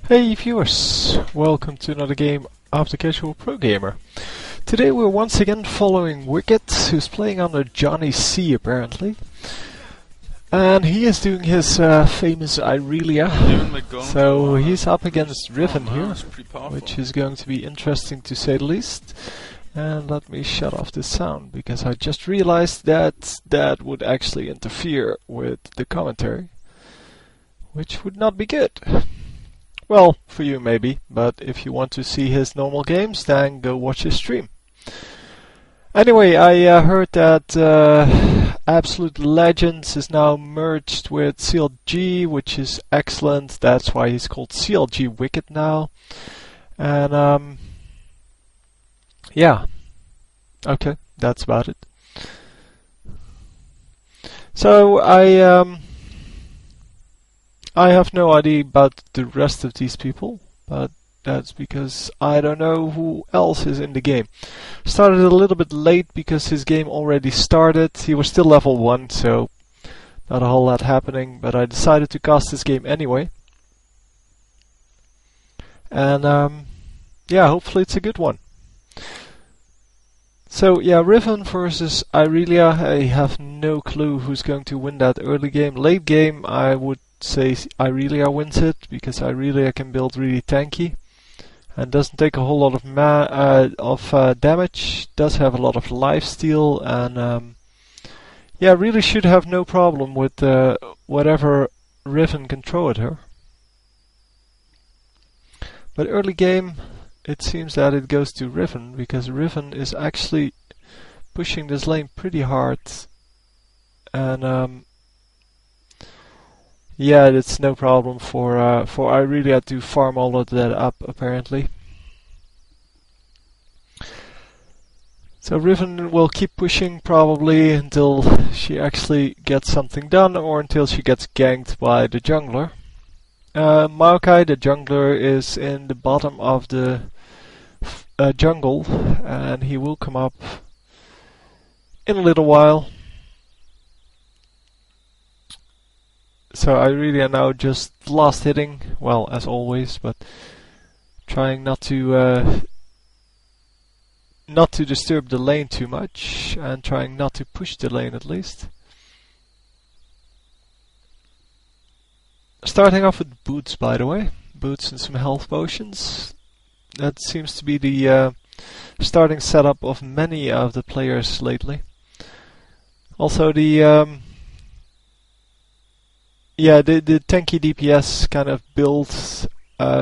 Hey viewers, welcome to another game of the Casual Pro Gamer. Today we're once again following Wickd, who's playing under Johnny C apparently. And he is doing his famous Irelia. So he's up against Riven here, which is going to be interesting to say the least. And let me shut off the sound, because I just realized that that would actually interfere with the commentary, which would not be good. Well, for you maybe, but if you want to see his normal games, then go watch his stream. Anyway, I heard that AbsoluteLegends is now merged with CLG, which is excellent. That's why he's called CLG Wickd now. And yeah, okay, that's about it. So I have no idea about the rest of these people, but that's because I don't know who else is in the game. Started a little bit late because his game already started. He was still level 1, so not a whole lot happening, but I decided to cast this game anyway. And yeah, hopefully it's a good one. So yeah, Riven versus Irelia. I have no clue who's going to win that early game. Late game, I would say Irelia wins it, because Irelia can build really tanky and doesn't take a whole lot of damage, does have a lot of lifesteal, and yeah, really should have no problem with whatever Riven can throw at her. But early game, it seems that it goes to Riven, because Riven is actually pushing this lane pretty hard, and yeah, it's no problem for Irelia to farm all of that up, apparently. So Riven will keep pushing probably until she actually gets something done, or until she gets ganked by the jungler. Maokai, the jungler, is in the bottom of the jungle, and he will come up in a little while. So Irelia now just last hitting, well, as always, but trying not to disturb the lane too much, and trying not to push the lane at least. Starting off with boots, by the way, boots and some health potions. That seems to be the starting setup of many of the players lately. Also the yeah, the tanky DPS kind of build,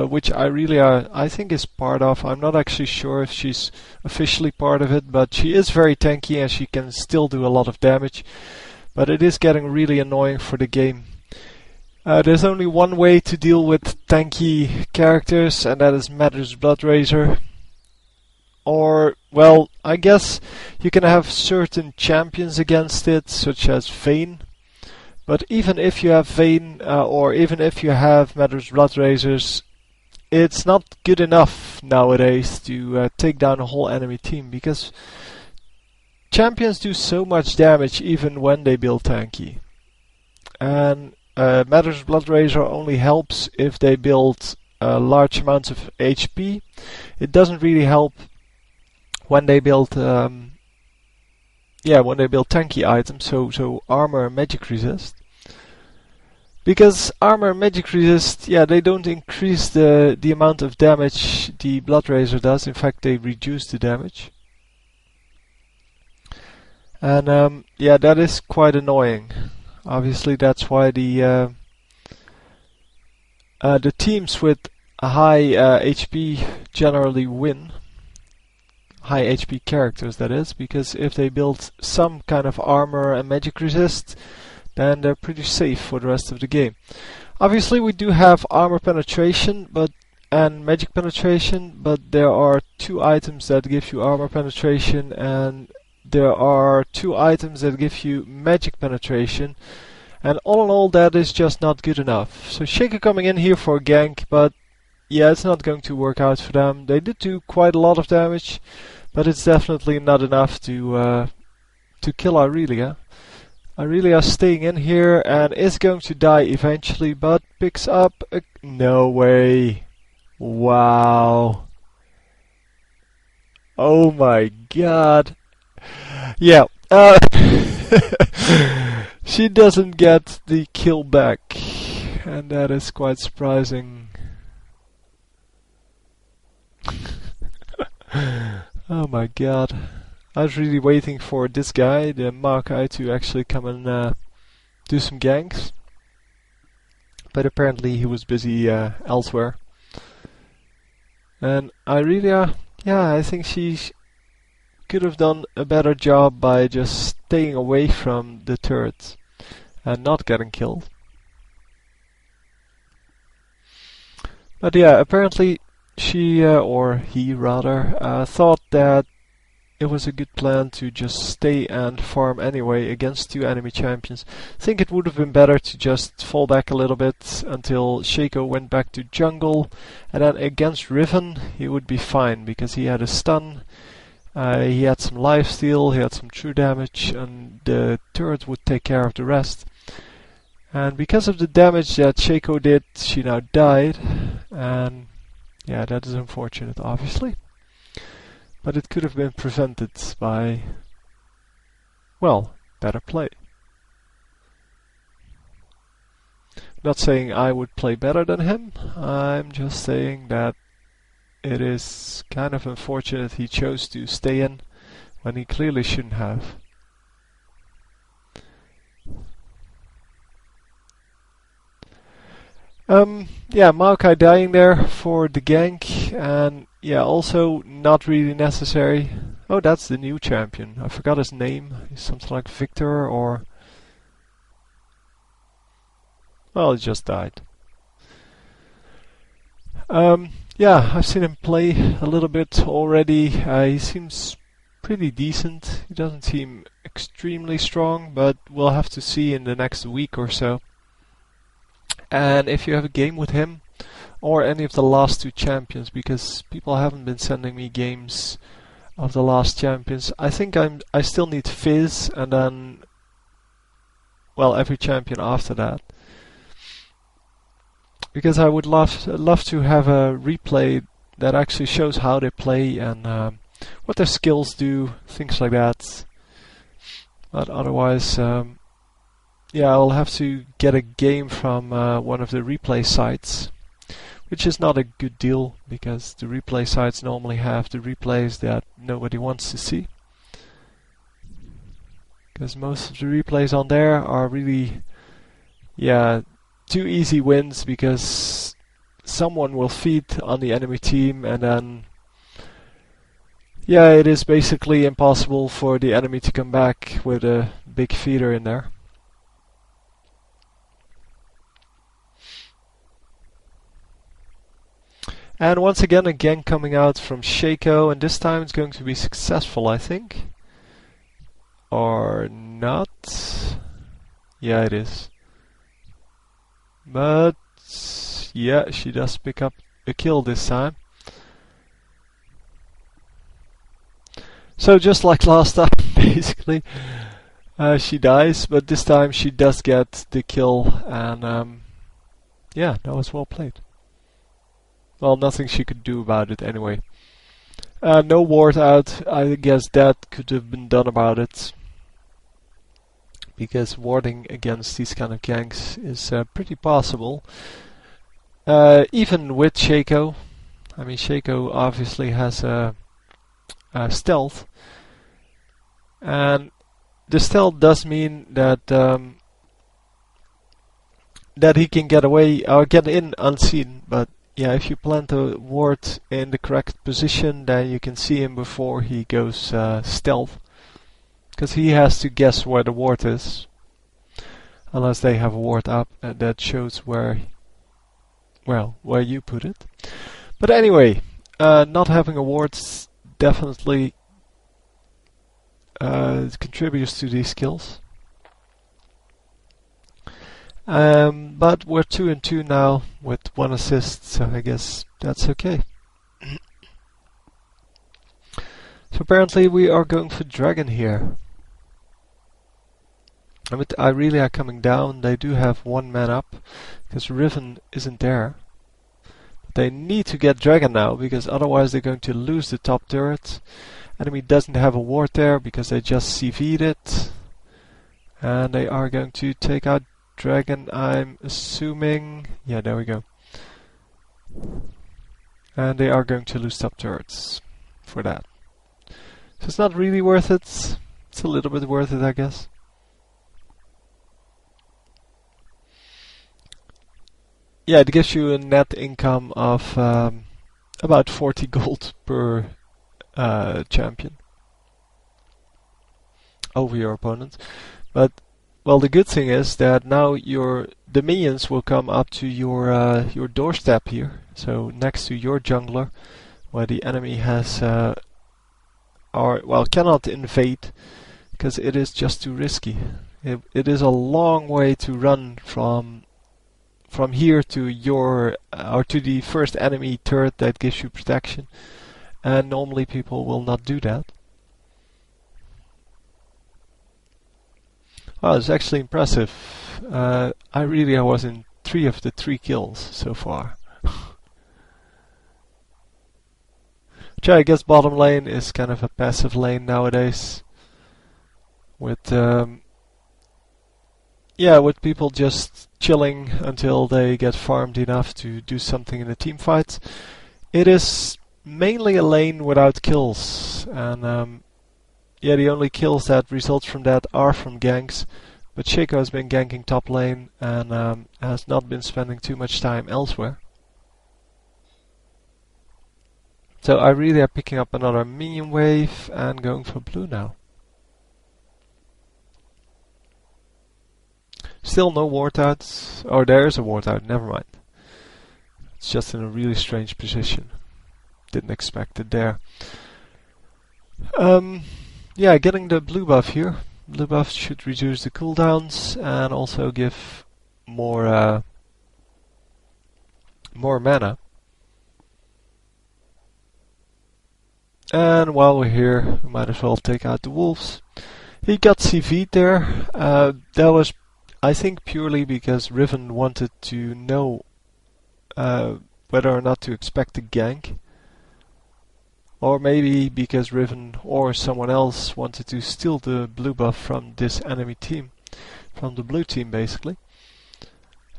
which Irelia I think is part of. I'm not actually sure if she's officially part of it, but she is very tanky and she can still do a lot of damage. But it is getting really annoying for the game. There's only one way to deal with tanky characters, and that is Matters Bloodraiser. Or, well, I guess you can have certain champions against it, such as Vayne. But even if you have Vayne, or even if you have Matters Bloodraisers, it's not good enough nowadays to take down a whole enemy team, because champions do so much damage even when they build tanky. And Matters Bloodraiser only helps if they build large amounts of HP. It doesn't really help when they build when they build tanky items, so armor and magic resist. Because armor and magic resist, yeah, they don't increase the amount of damage the Bloodraiser does. In fact, they reduce the damage. And yeah, that is quite annoying. Obviously, that's why the teams with a high HP generally win. High HP characters, that is, because if they build some kind of armor and magic resist, then they're pretty safe for the rest of the game. Obviously, we do have armor penetration and magic penetration, but there are 2 items that give you armor penetration, and there are 2 items that give you magic penetration, and all in all, that is just not good enough. So Shaker coming in here for a gank, but yeah, it's not going to work out for them. They did do quite a lot of damage, but it's definitely not enough to kill Irelia. Irelia staying in here and is going to die eventually, but picks up a... No way. Wow. Oh my god. Yeah. She doesn't get the kill back, and that is quite surprising. Oh my god. I was really waiting for this guy, the Maokai, to actually come and do some ganks. But apparently he was busy elsewhere. And Irelia, yeah, I think she could have done a better job by just staying away from the turrets and not getting killed. But yeah, apparently she, or he rather, thought that it was a good plan to just stay and farm anyway against two enemy champions. I think it would have been better to just fall back a little bit until Shaco went back to jungle, and then against Riven he would be fine because he had a stun, he had some lifesteal, he had some true damage, and the turret would take care of the rest. And because of the damage that Shaco did, she now died, and yeah, that is unfortunate, obviously. But it could have been prevented by, well, better play. Not saying I would play better than him, I'm just saying that it is kind of unfortunate he chose to stay in when he clearly shouldn't have. Yeah, Maokai dying there for the gank, and yeah, also not really necessary. Oh, that's the new champion. I forgot his name. He's something like Victor or... Well, he just died. Yeah, I've seen him play a little bit already. He seems pretty decent. He doesn't seem extremely strong, but we'll have to see in the next week or so. And if you have a game with him, or any of the last two champions, because people haven't been sending me games of the last champions. I think I still need Fizz, and then, well, every champion after that. Because I would love to have a replay that actually shows how they play and what their skills do, things like that. But otherwise, yeah, I'll have to get a game from one of the replay sites, which is not a good deal because the replay sites normally have the replays that nobody wants to see. Because most of the replays on there are really, yeah, too easy wins because someone will feed on the enemy team and then, yeah, it is basically impossible for the enemy to come back with a big feeder in there. And once again a gank coming out from Shaco, and this time it's going to be successful, I think. Or not? Yeah, it is. But yeah, she does pick up a kill this time. So just like last time, basically, she dies, but this time she does get the kill, and yeah, that was well played. Well, nothing she could do about it anyway. No ward out, I guess that could have been done about it. Because warding against these kind of ganks is pretty possible. Even with Shaco. I mean, Shaco obviously has a stealth. And the stealth does mean that that he can get away or get in unseen, but yeah, if you plant a ward in the correct position, then you can see him before he goes stealth. Because he has to guess where the ward is. Unless they have a ward up that shows where, well, where you put it. But anyway, not having a ward definitely contributes to these kills. But we're 2-2 now with 1 assist, so I guess that's okay. So apparently we are going for Dragon here. And with Irelia coming down, they do have 1 man up, because Riven isn't there. They need to get Dragon now, because otherwise they're going to lose the top turret. Enemy doesn't have a ward there, because they just CV'd it. And they are going to take out Dragon, I'm assuming. Yeah, there we go. And they are going to lose top turrets for that. So it's not really worth it. It's a little bit worth it, I guess. Yeah, it gives you a net income of about 40 gold per champion over your opponent. But well, the good thing is that now the minions will come up to your doorstep here. So next to your jungler, where the enemy has cannot invade, because it is just too risky. It is a long way to run from here to your or to the first enemy turret that gives you protection, and normally people will not do that. Oh, it's actually impressive. Irelia was in 3 of the 3 kills so far. Which I guess bottom lane is kind of a passive lane nowadays, with with people just chilling until they get farmed enough to do something in the team fights. It is mainly a lane without kills, and the only kills that result from that are from ganks. But Shaco has been ganking top lane and has not been spending too much time elsewhere. So I really am picking up another minion wave and going for blue now. Still no ward outs. Oh, there is a ward out, never mind. It's just in a really strange position. Didn't expect it there. Getting the blue buff here. Blue buff should reduce the cooldowns and also give more mana. And while we're here, we might as well take out the wolves. He got CV'd there. That was, I think, purely because Riven wanted to know whether or not to expect a gank. Or maybe because Riven or someone else wanted to steal the blue buff from this enemy team. From the blue team, basically.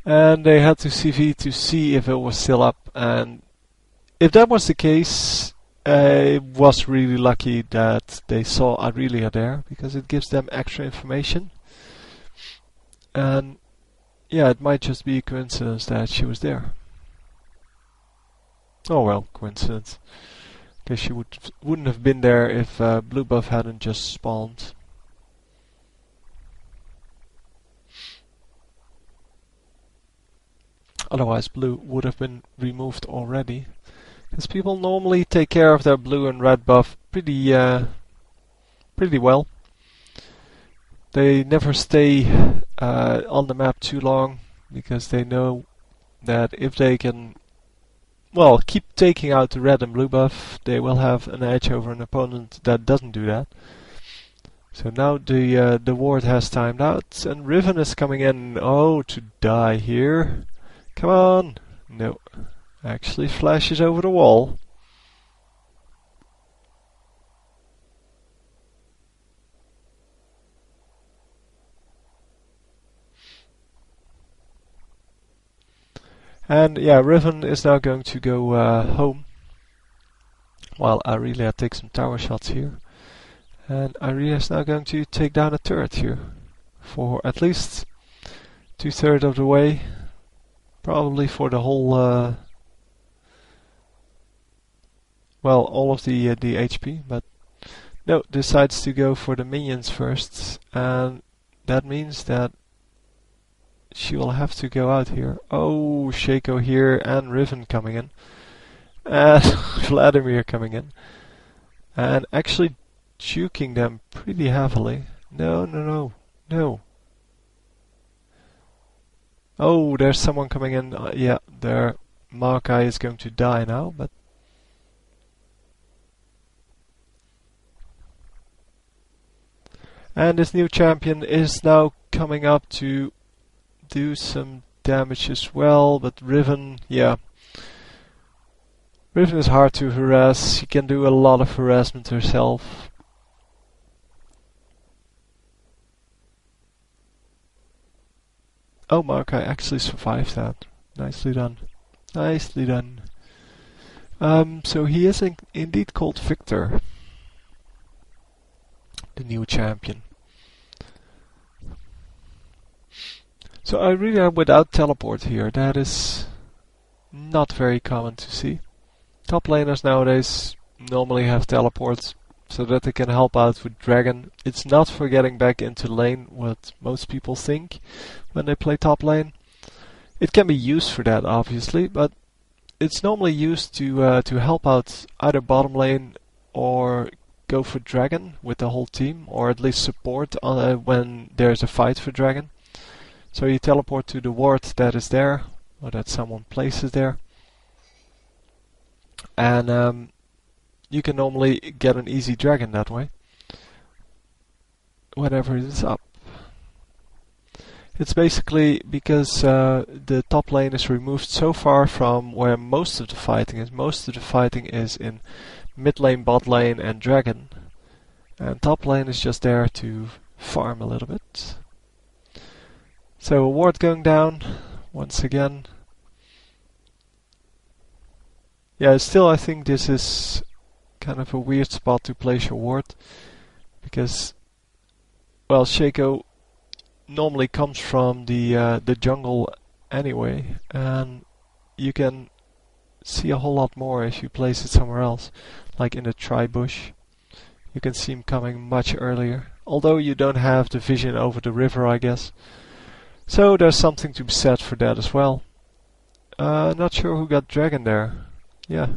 And they had to CV to see if it was still up. And if that was the case, it was really lucky that they saw Irelia there, because it gives them extra information. And yeah, it might just be a coincidence that she was there. Oh well, coincidence. Guess she wouldn't have been there if blue buff hadn't just spawned. Otherwise blue would have been removed already. Because people normally take care of their blue and red buff pretty well. They never stay on the map too long, because they know that if they can keep taking out the red and blue buff, they will have an edge over an opponent that doesn't do that. So now the ward has timed out, and Riven is coming in. Oh, to die here. Come on! No. Actually flashes over the wall. And yeah, Riven is now going to go home, while Irelia takes some tower shots here. And Irelia is now going to take down a turret here, for at least 2/3 of the way. Probably for the whole, all of the HP, but no, decides to go for the minions first, and that means that she will have to go out here. Oh, Shaco here and Riven coming in. And Vladimir coming in. And actually juking them pretty heavily. No. Oh, there's someone coming in. Yeah, their Maokai is going to die now, but and this new champion is now coming up to do some damage as well, but Riven, yeah, Riven is hard to harass. She can do a lot of harassment herself. Oh, Maokai actually survived that. Nicely done. Nicely done. So he is indeed called Victor, the new champion. So Irelia without teleport here, that is not very common to see. Top laners nowadays normally have teleports so that they can help out with Dragon. It's not for getting back into lane, what most people think when they play top lane. It can be used for that, obviously, but it's normally used to help out either bottom lane or go for Dragon with the whole team, or at least support when there's a fight for Dragon. So you teleport to the ward that is there, or that someone places there, and you can normally get an easy Dragon that way, whenever it is up. It's basically because the top lane is removed so far from where most of the fighting is. Most of the fighting is in mid lane, bot lane and Dragon. And top lane is just there to farm a little bit. So a ward going down once again. Yeah, still I think this is kind of a weird spot to place your ward, because, well, Shaco normally comes from the jungle anyway, and you can see a whole lot more if you place it somewhere else, like in the tri-bush. You can see him coming much earlier, although you don't have the vision over the river, I guess. So there's something to be said for that as well. Not sure who got Dragon there. Yeah,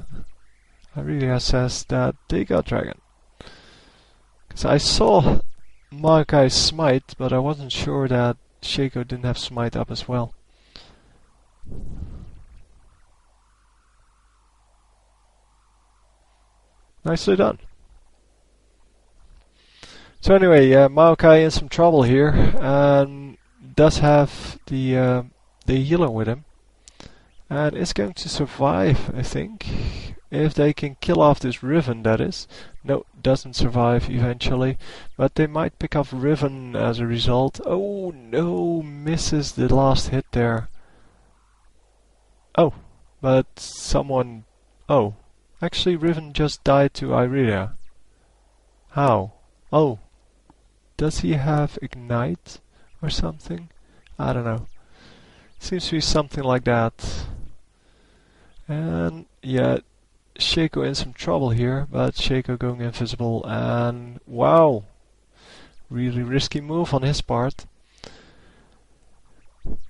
Irelia says that they got Dragon. Because I saw Maokai's smite, but I wasn't sure that Shaco didn't have smite up as well. Nicely done. So anyway, Maokai in some trouble here, and does have the healer with him, and is going to survive, I think, if they can kill off this Riven, that is. No, doesn't survive eventually, but they might pick up Riven as a result. Oh no, misses the last hit there. Oh, but someone... Oh, actually Riven just died to Irelia. How? Oh, does he have Ignite or something? I don't know. Seems to be something like that. And yeah, Shaco in some trouble here, but Shaco going invisible, and wow, really risky move on his part.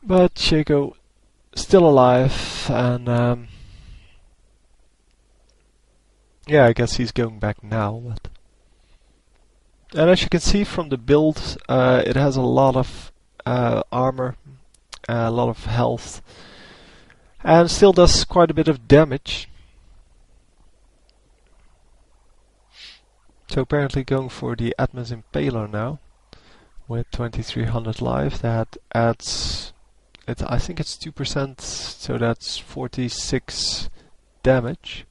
But Shaco still alive, and yeah, I guess he's going back now. But and as you can see from the build, it has a lot of armor, a lot of health, and still does quite a bit of damage. So apparently going for the Atmos Impaler now, with 2300 life. That adds, I think it's 2%, so that's 46 damage.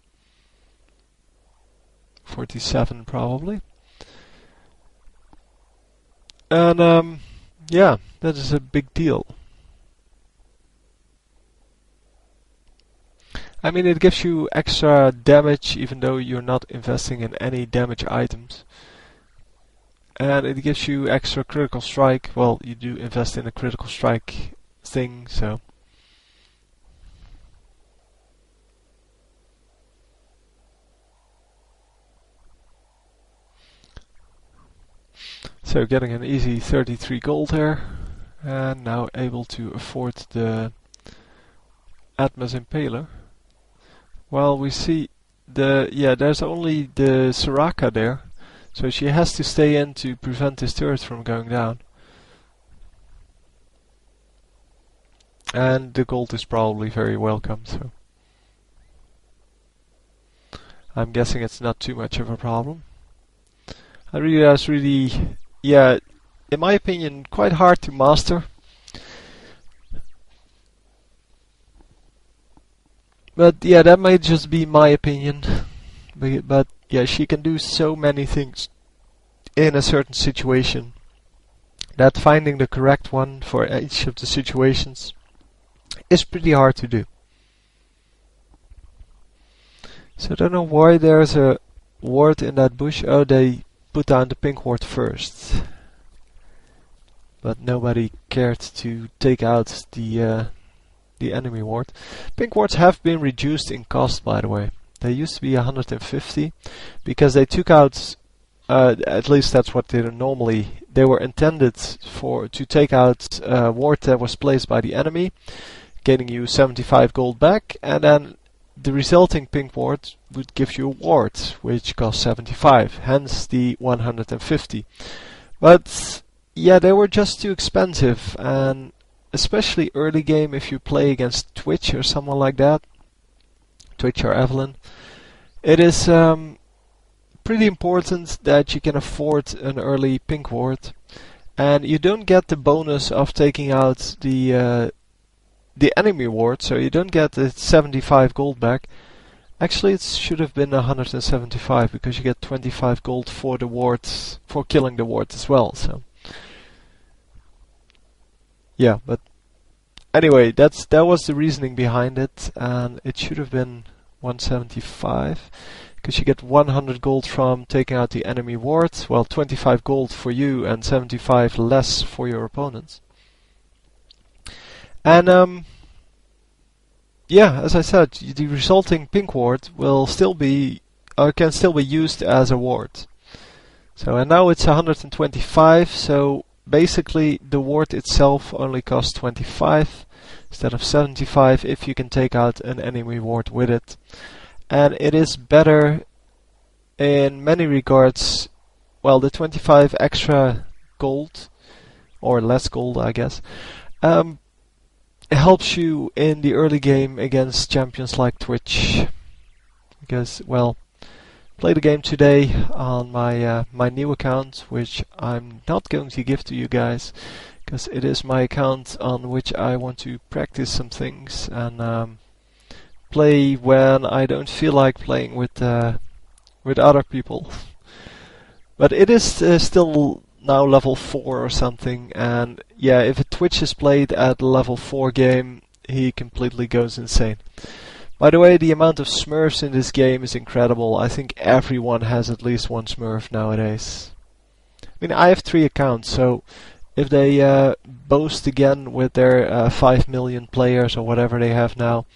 47 probably. And yeah, that is a big deal. I mean, it gives you extra damage even though you're not investing in any damage items. And it gives you extra critical strike. Well, you do invest in a critical strike thing, so... So getting an easy 33 gold there, and now able to afford the Atmos Impaler. Well, we see there's only the Soraka there, so she has to stay in to prevent this turret from going down. And the gold is probably very welcome, so I'm guessing it's not too much of a problem. Irelia is really, yeah, in my opinion, quite hard to master. But yeah, that might just be my opinion. But yeah, she can do so many things in a certain situation that finding the correct one for each of the situations is pretty hard to do. So I don't know why there's a ward in that bush. Oh, they put down the pink ward first. But nobody cared to take out the enemy ward. Pink wards have been reduced in cost, by the way. They used to be 150 because they took out, at least that's what they normally, they were intended to take out a ward that was placed by the enemy, getting you 75 gold back, and then the resulting pink ward would give you a ward which cost 75, hence the 150. But yeah, they were just too expensive, and especially early game if you play against Twitch or someone like that, Twitch or Evelyn, it is pretty important that you can afford an early pink ward, and you don't get the bonus of taking out the enemy ward, so you don't get the 75 gold back. Actually, it should have been 175 because you get 25 gold for the wards, for killing the ward as well. So yeah, but anyway, that was the reasoning behind it, and it should have been 175 because you get 100 gold from taking out the enemy ward. Well, 25 gold for you and 75 less for your opponents. And yeah, as I said, the resulting pink ward will still be, can still be used as a ward. So, and now it's 125, so basically the ward itself only costs 25 instead of 75 if you can take out an enemy ward with it. And it is better in many regards. Well, the 25 extra gold, or less gold I guess, helps you in the early game against champions like Twitch. Because, well, play the game today on my my new account, which I'm not going to give to you guys, because it is my account on which I want to practice some things and play when I don't feel like playing with other people. But it is still now level 4 or something, and yeah, if a Twitch is played at level 4 game, he completely goes insane. By the way, the amount of smurfs in this game is incredible. I think everyone has at least one smurf nowadays. I mean, I have 3 accounts, so if they boast again with their 5 million players or whatever they have now,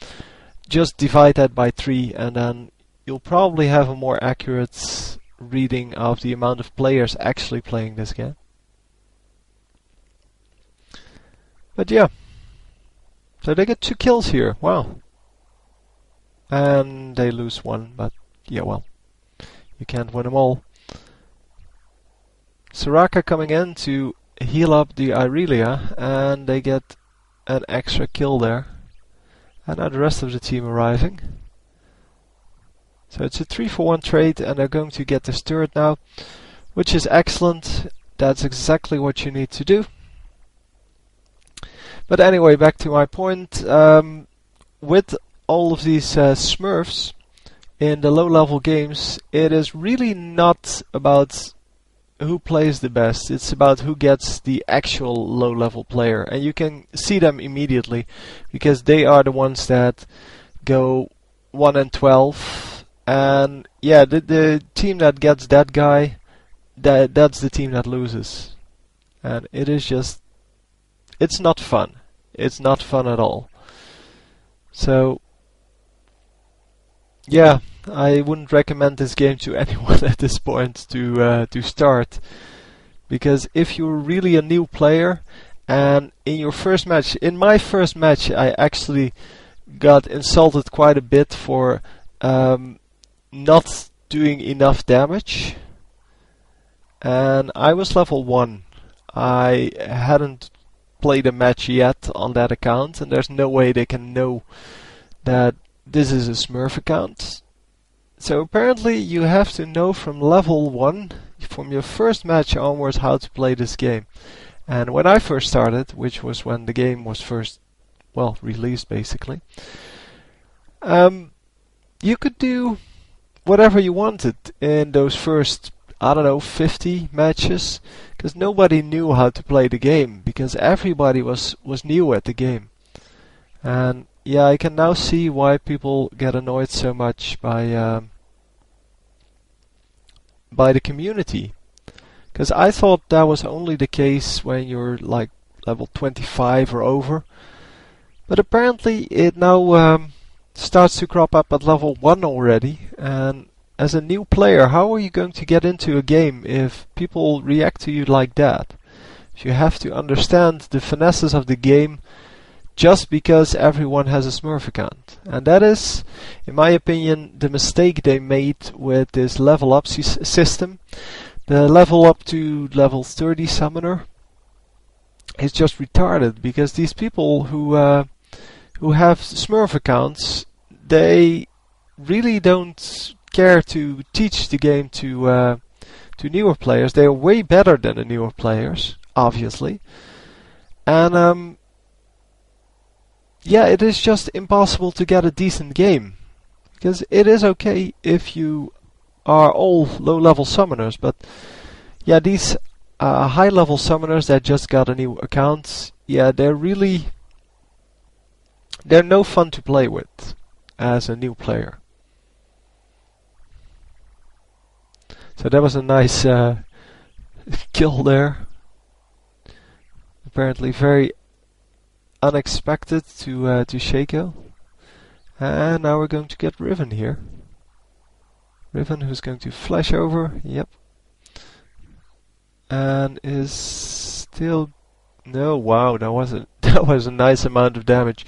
just divide that by 3 and then you'll probably have a more accurate reading of the amount of players actually playing this game. But yeah, so they get 2 kills here, wow. And they lose 1, but yeah, well, you can't win them all. Soraka coming in to heal up the Irelia, and they get an extra kill there. And now the rest of the team arriving. So it's a 3-for-1 trade, and they're going to get this turret now, which is excellent. That's exactly what you need to do. But anyway, back to my point. With all of these smurfs in the low-level games, it is really not about who plays the best. It's about who gets the actual low-level player, and you can see them immediately because they are the ones that go 1 and 12. And yeah, the team that gets that guy, that's the team that loses. And it is just, it's not fun. It's not fun at all. So yeah, I wouldn't recommend this game to anyone at this point to start, because if you're really a new player and in your first match, in my first match, I actually got insulted quite a bit for not doing enough damage, and I was level 1. I hadn't played a match yet on that account, and there's no way they can know that this is a Smurf account. So apparently you have to know from level 1, from your first match onwards, how to play this game. And when I first started, which was when the game was first, well, released basically, You could do whatever you wanted in those first, I don't know, 50 matches, because nobody knew how to play the game, because everybody was new at the game. And yeah, I can now see why people get annoyed so much by the community. Because I thought that was only the case when you're like level 25 or over. But apparently it now starts to crop up at level 1 already. And as a new player, how are you going to get into a game if people react to you like that? You have to understand the finesses of the game just because everyone has a Smurf account. And that is, in my opinion, the mistake they made with this level up system. The level up to level 30 summoner is just retarded, because these people who have Smurf accounts, they really don't care to teach the game to newer players. They are way better than the newer players, obviously. And yeah, it is just impossible to get a decent game. Because it is okay if you are all low-level summoners, but yeah, these high-level summoners that just got a new account, yeah, they're no fun to play with as a new player. So that was a nice kill there. Apparently very unexpected to Shaco. And now we're going to get Riven here. Riven, who's going to flash over, yep. And is still... No, wow, that was a nice amount of damage.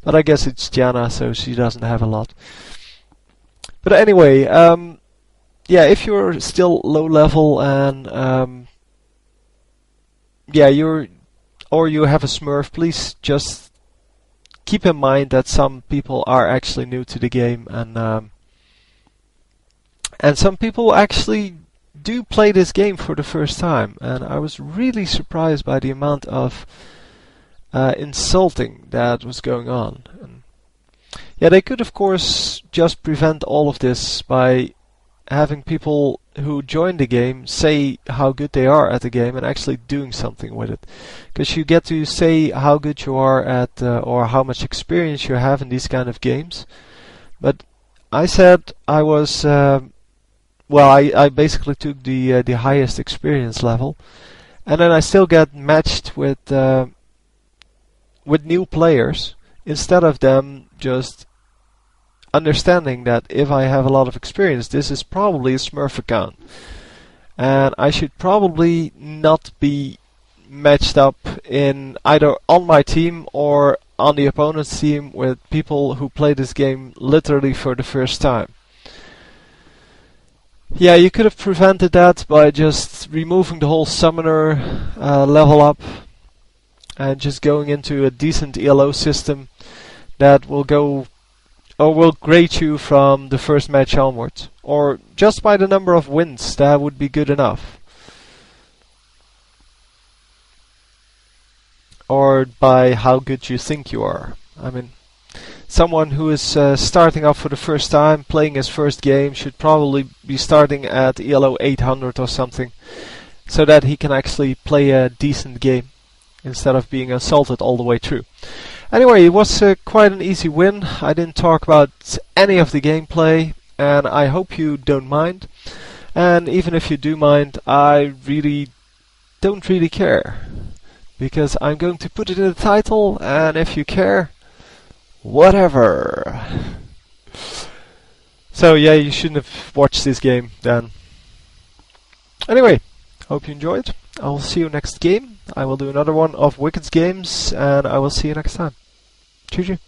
But I guess it's Janna, so she doesn't have a lot. But anyway, yeah, if you're still low level and yeah, you have a Smurf, please just keep in mind that some people are actually new to the game, and some people actually do play this game for the first time. And I was really surprised by the amount of insulting that was going on. And yeah, they could of course just prevent all of this by having people who join the game say how good they are at the game and actually doing something with it. Because you get to say how good you are at or how much experience you have in these kind of games. But I said I was well, I basically took the highest experience level, and then I still get matched with new players instead of them just understanding that if I have a lot of experience, this is probably a Smurf account, and I should probably not be matched up in either on my team or on the opponent's team with people who play this game literally for the first time. Yeah, you could have prevented that by just removing the whole summoner level up and just going into a decent ELO system that will go or will grade you from the first match onwards, or just by the number of wins. That would be good enough, or by how good you think you are. I mean, someone who is starting up for the first time, playing his first game, should probably be starting at ELO 800 or something, so that he can actually play a decent game instead of being assaulted all the way through. Anyway, it was quite an easy win. I didn't talk about any of the gameplay, and I hope you don't mind. And even if you do mind, I really don't really care, because I'm going to put it in the title, and if you care, whatever. So yeah, you shouldn't have watched this game then. Anyway, hope you enjoyed. I will see you next game. I will do another one of Wickd's games, and I will see you next time. GG.